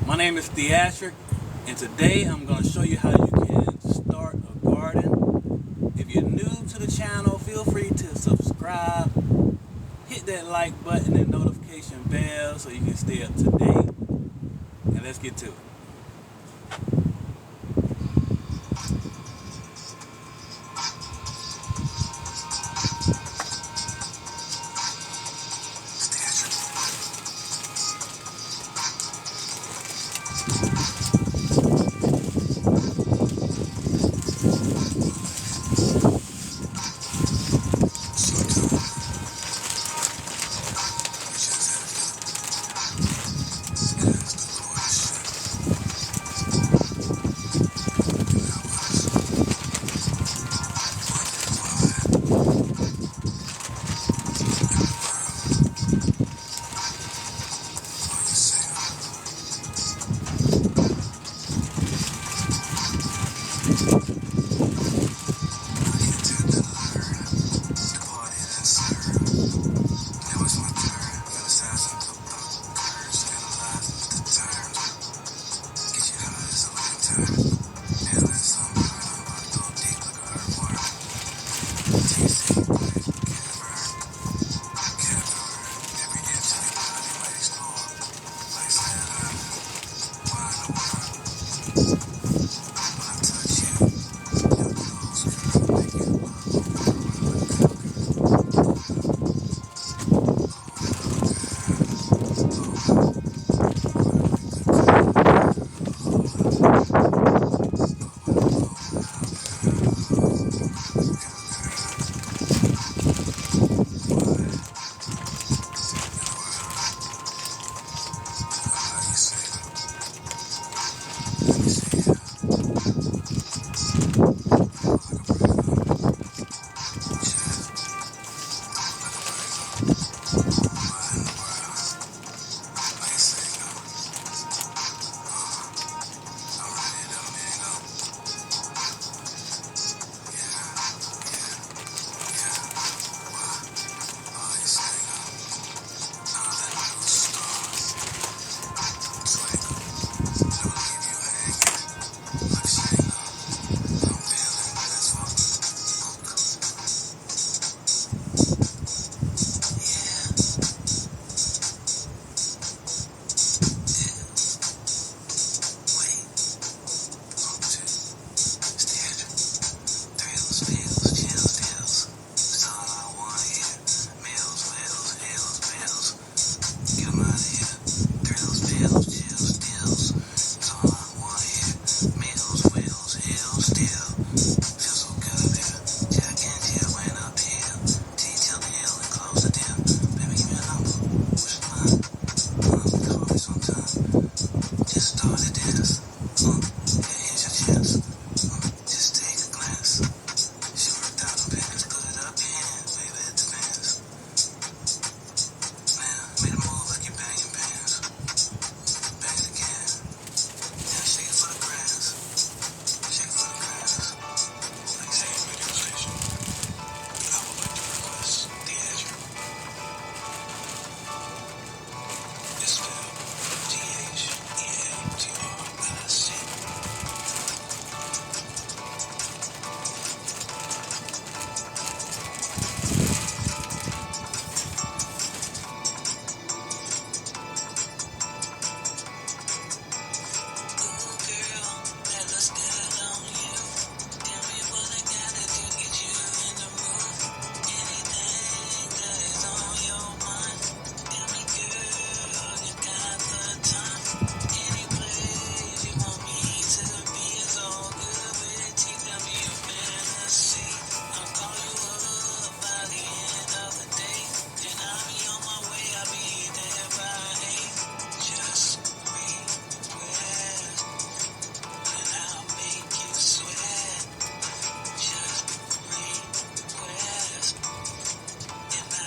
My name is Theatric, and today I'm going to show you how you can start a garden. If you're new to the channel, feel free to subscribe, hit that like button and notification bell so you can stay up to date. And let's get to it.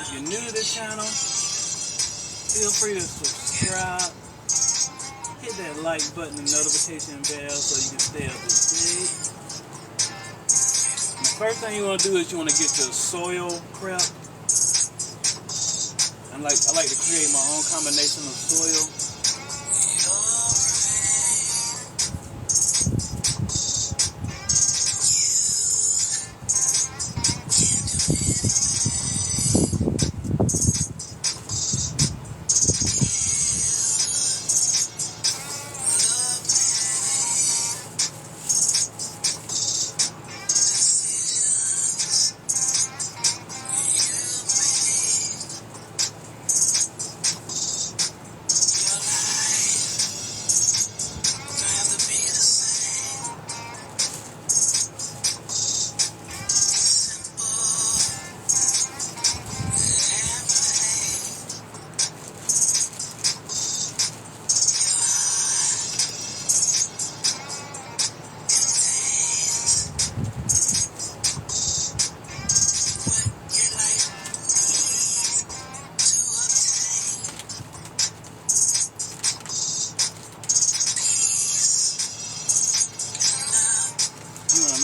If you're new to the channel, feel free to subscribe, hit that like button and notification bell so you can stay up to date. And the first thing you want to do is you want to get your soil prep. I like to create my own combination of soil.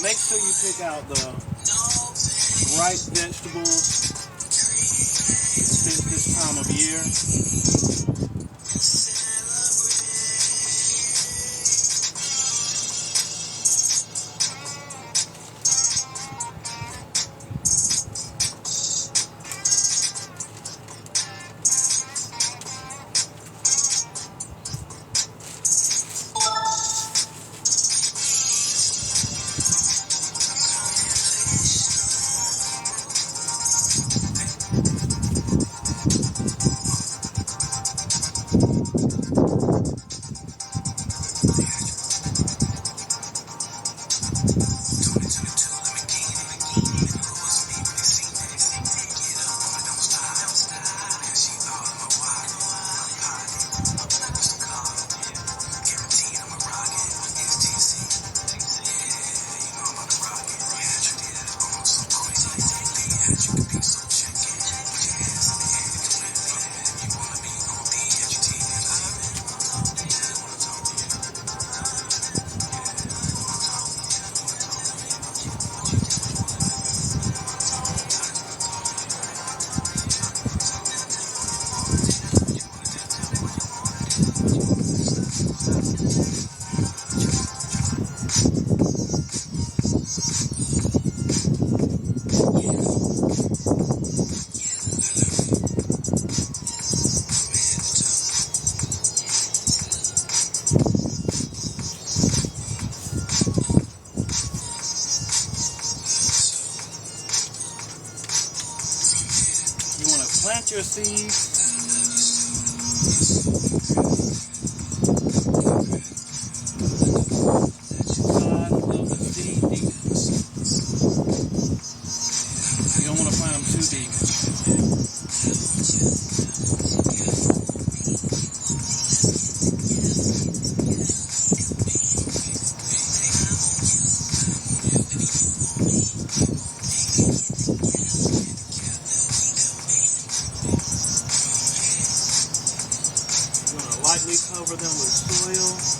make sure you pick out the right vegetables that fit this time of year. You want to plant your seeds. Size of the seed deep. You don't want to plant them too deep. You want to lightly cover them with soil.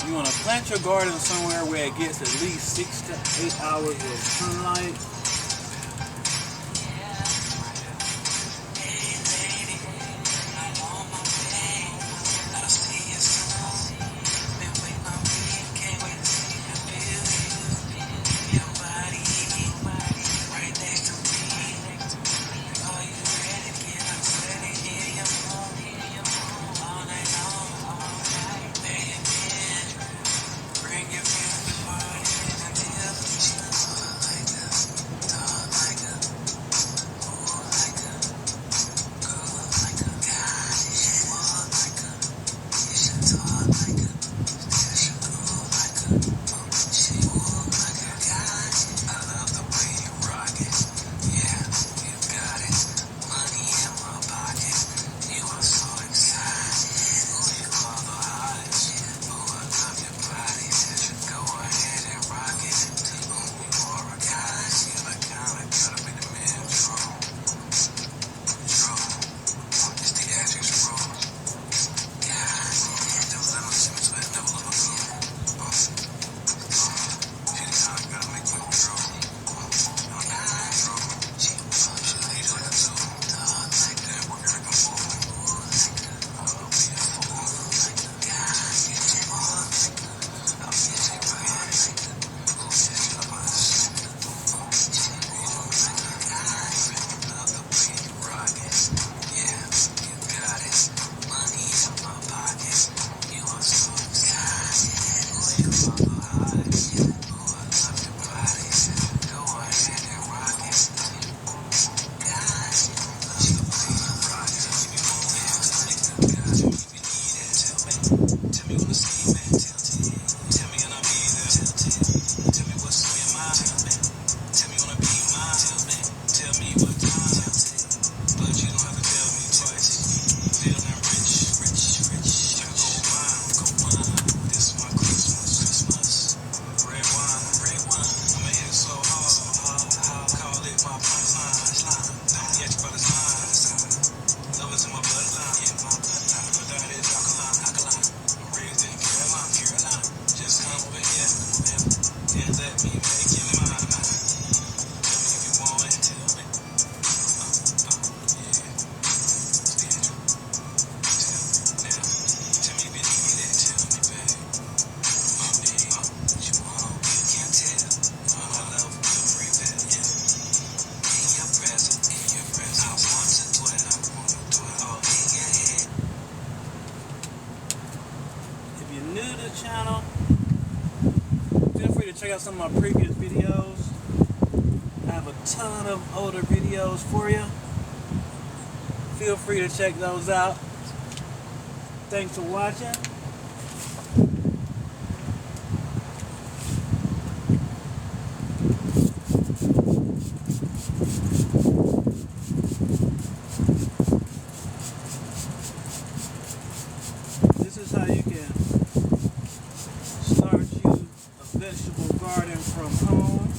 You want to plant your garden somewhere where it gets at least 6 to 8 hours of sunlight. If you're new to the channel, feel free to check out some of my previous videos. I have a ton of older videos for you. Feel free to check those out. Thanks for watching. This is how you can start you a vegetable garden from home.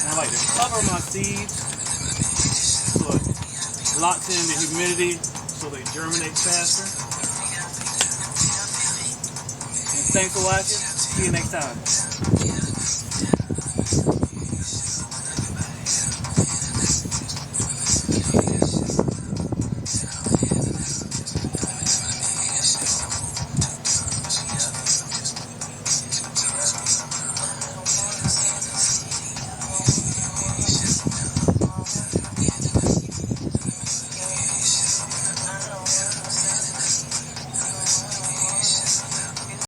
I like to cover my seeds so it locks in the humidity so they germinate faster. And thanks for watching. See you next time.